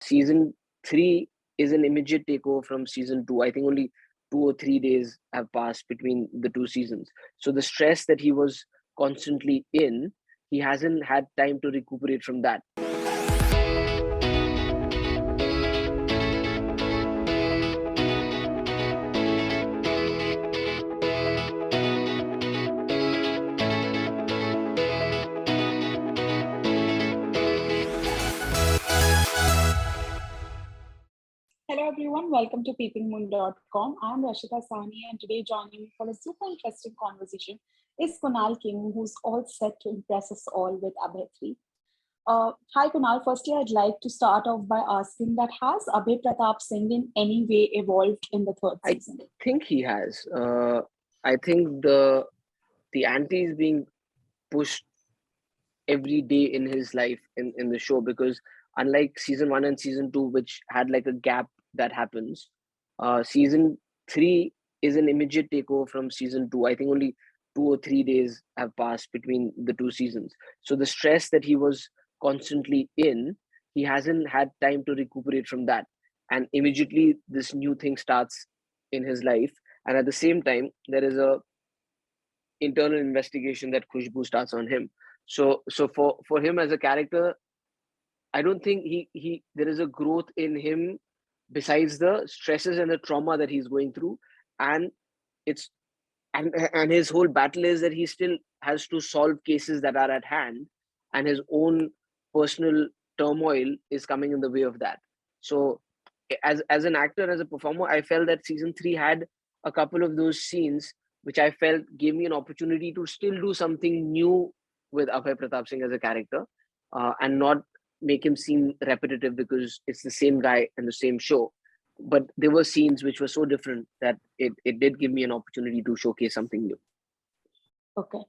Season 3 is an immediate takeover from season 2. I think only 2 or 3 days have passed between the two seasons. So the stress that he was constantly in, he hasn't had time to recuperate from that. Hello everyone, welcome to PeepingMoon.com. I'm Rashita, Sahni, and today joining me for a super interesting conversation is Kunal Kemmu, who's all set to impress us all with Abhay 3. Hi Kunal, firstly I'd like to start off by asking that has Abhay Pratap Singh in any way evolved in the third I season? think he has. I think the ante is being pushed every day in his life in the show, because unlike season 1 and season 2, which had like a gap that happens, season 3 is an immediate takeover from season 2. I think only 2 or 3 days have passed between the two seasons. So the stress that he was constantly in, he hasn't had time to recuperate from that, and immediately this new thing starts in his life. And at the same time, there is a internal investigation that Khushbu starts on him. So for him as a character, I don't think he there is a growth in him besides the stresses and the trauma that he's going through. And it's and his whole battle is that he still has to solve cases that are at hand, and his own personal turmoil is coming in the way of that. So as an actor, as a performer, I felt that season 3 had a couple of those scenes which I felt gave me an opportunity to still do something new with Abhay Pratap Singh as a character, and not make him seem repetitive because it's the same guy and the same show. But there were scenes which were so different that it did give me an opportunity to showcase something new. Okay.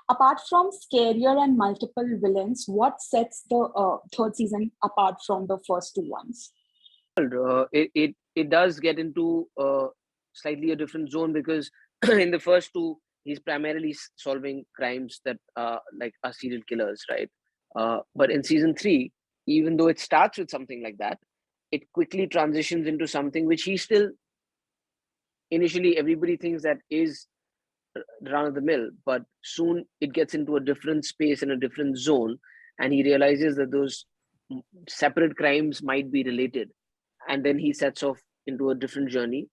Apart from scarier and multiple villains, what sets the third season apart from the first two ones? It does get into slightly a different zone, because in the first two, he's primarily solving crimes that like are serial killers, right? But in season 3, even though it starts with something like that, it quickly transitions into something which he still initially everybody thinks that is run of the mill, but soon it gets into a different space and a different zone, and he realizes that those separate crimes might be related, and then he sets off into a different journey.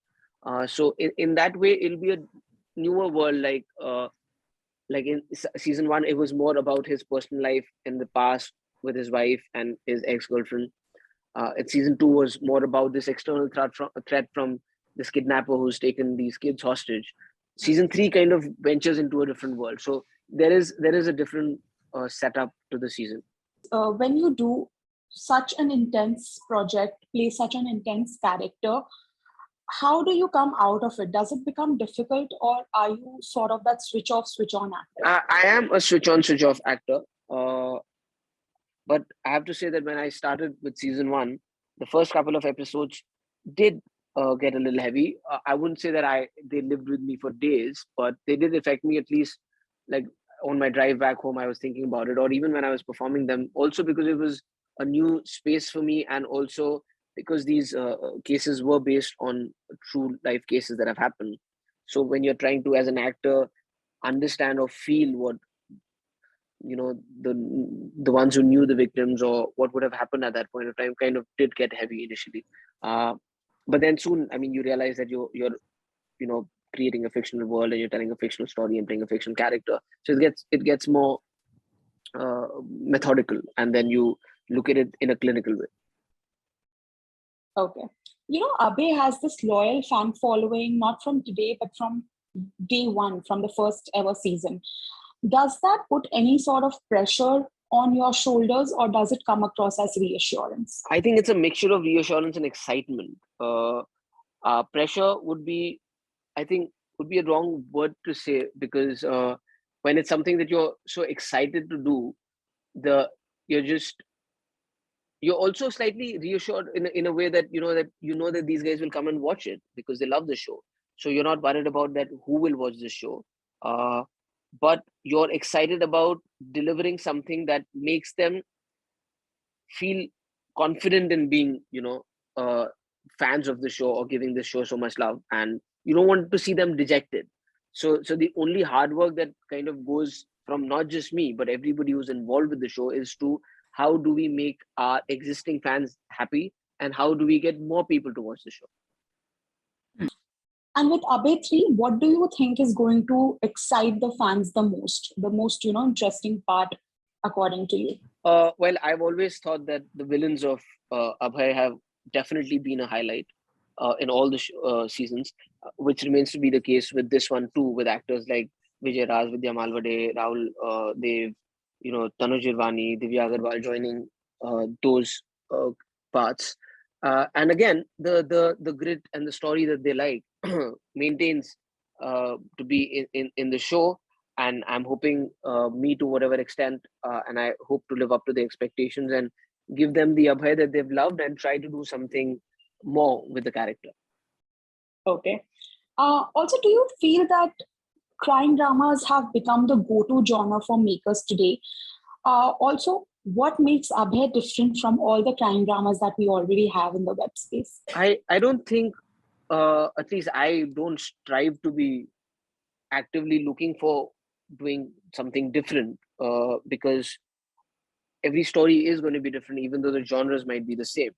So in that way, it'll be a newer world. Like in season 1, it was more about his personal life in the past with his wife and his ex-girlfriend. In season 2 was more about this external threat from this kidnapper who's taken these kids hostage. Season 3 kind of ventures into a different world. So there is a different setup to the season. When you do such an intense project, play such an intense character, how do you come out of it? Does it become difficult, or are you sort of that switch off, switch on actor? I am a switch on, switch off actor. But I have to say that when I started with season 1, the first couple of episodes did get a little heavy. I wouldn't say that they lived with me for days, but they did affect me, at least like on my drive back home. I was thinking about it, or even when I was performing them. Also because it was a new space for me, and also because these cases were based on true life cases that have happened. So when you're trying to, as an actor, understand or feel what the ones who knew the victims or what would have happened at that point of time, kind of did get heavy initially. But then soon, I mean, you realize that you're creating a fictional world, and you're telling a fictional story and playing a fictional character, so it gets more methodical, and then you look at it in a clinical way. Okay. Abhay has this loyal fan following, not from today, but from day one, from the first ever season. Does that put any sort of pressure on your shoulders, or does it come across as reassurance? I think it's a mixture of reassurance and excitement. Pressure would be, I think, would be a wrong word to say, because when it's something that you're so excited to do, you're just you're also slightly reassured in a way that that these guys will come and watch it because they love the show. So you're not worried about that who will watch this show, but you're excited about delivering something that makes them feel confident in being, fans of the show or giving the show so much love, and you don't want to see them dejected. So the only hard work that kind of goes from not just me but everybody who's involved with the show is to how do we make our existing fans happy and how do we get more people to watch the show. And with Abhay 3, what do you think is going to excite the fans the most? The most, interesting part, according to you? Well, I've always thought that the villains of Abhay have definitely been a highlight in all the seasons, which remains to be the case with this one too, with actors like Vijay Raj, Vidya Malvade, Rahul Dev, Tanuj Irvani, Divya Agarwal joining those parts. And again, the grit and the story that they like maintains to be in the show, and I'm hoping me to whatever extent, and I hope to live up to the expectations and give them the Abhay that they've loved and try to do something more with the character. Okay. Also, do you feel that crime dramas have become the go-to genre for makers today? Also, what makes Abhay different from all the crime dramas that we already have in the web space? I don't think, at least I don't strive to be actively looking for doing something different, because every story is going to be different, even though the genres might be the same.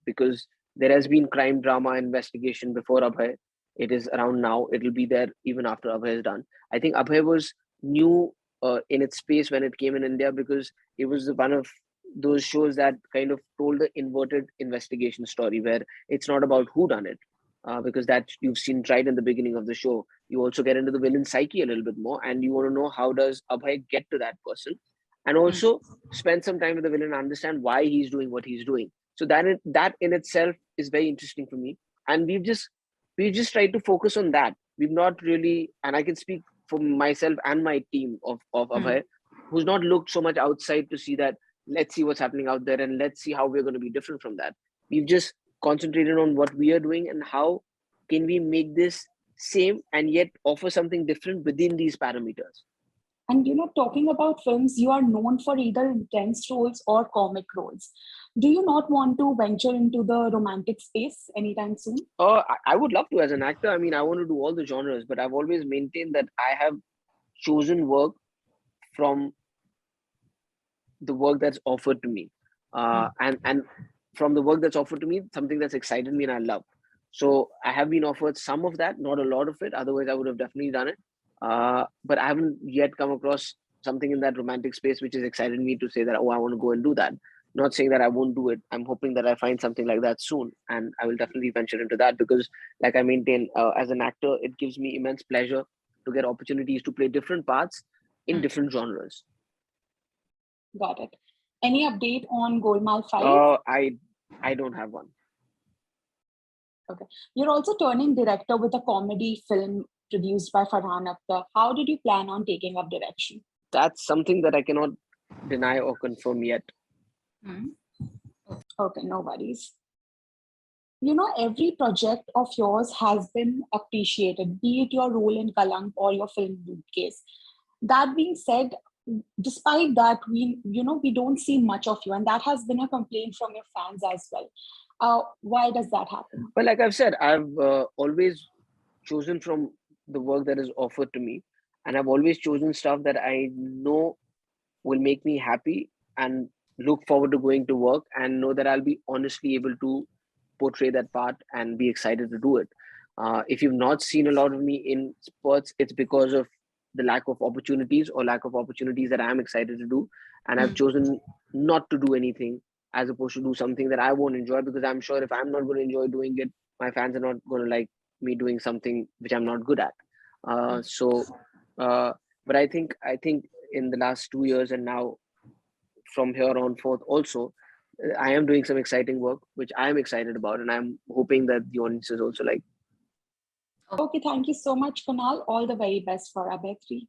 Because there has been crime drama investigation before Abhay. It is around now. It'll be there even after Abhay is done. I think Abhay was new in its space when it came in India because it was one of those shows that kind of told the inverted investigation story where it's not about who done it. Because that you've seen right in the beginning of the show. You also get into the villain psyche a little bit more, and you want to know how does Abhay get to that person, and also spend some time with the villain and understand why he's doing what he's doing. So that in itself is very interesting for me, and we've just tried to focus on that. We've not really, and I can speak for myself and my team of Abhay, who's not looked so much outside to see that. Let's see what's happening out there, and let's see how we're going to be different from that. We've just concentrated on what we are doing and how can we make this same and yet offer something different within these parameters. And talking about films, you are known for either intense roles or comic roles. Do you not want to venture into the romantic space anytime soon? I would love to as an actor. I mean, I want to do all the genres, but I've always maintained that I have chosen work from the work that's offered to me, and from the work that's offered to me, something that's excited me and I love. So I have been offered some of that, not a lot of it. Otherwise, I would have definitely done it. But I haven't yet come across something in that romantic space which has excited me to say that, oh, I want to go and do that. Not saying that I won't do it. I'm hoping that I find something like that soon, and I will definitely venture into that because, like I maintain, as an actor, it gives me immense pleasure to get opportunities to play different parts in different genres. Got it. Any update on Golmaal 5? I don't have one. Okay. You're also turning director with a comedy film produced by Farhan Akhtar. How did you plan on taking up direction? That's something that I cannot deny or confirm yet. Okay, no worries. Every project of yours has been appreciated, be it your role in Kalank or your film Bootcase. That being said, despite that, we don't see much of you, and that has been a complaint from your fans as well. Why does that happen? Well, like I've said, I've always chosen from the work that is offered to me, and I've always chosen stuff that I know will make me happy and look forward to going to work and know that I'll be honestly able to portray that part and be excited to do it. If you've not seen a lot of me in sports, it's because of the lack of opportunities or lack of opportunities that I'm excited to do. And I've chosen not to do anything as opposed to do something that I won't enjoy, because I'm sure if I'm not going to enjoy doing it, my fans are not going to like me doing something which I'm not good at. But I think in the last 2 years and now from here on forth also, I am doing some exciting work which I am excited about, and I'm hoping that the audience is also like. Okay, thank you so much, Kunal. All the very best for Abhay 3.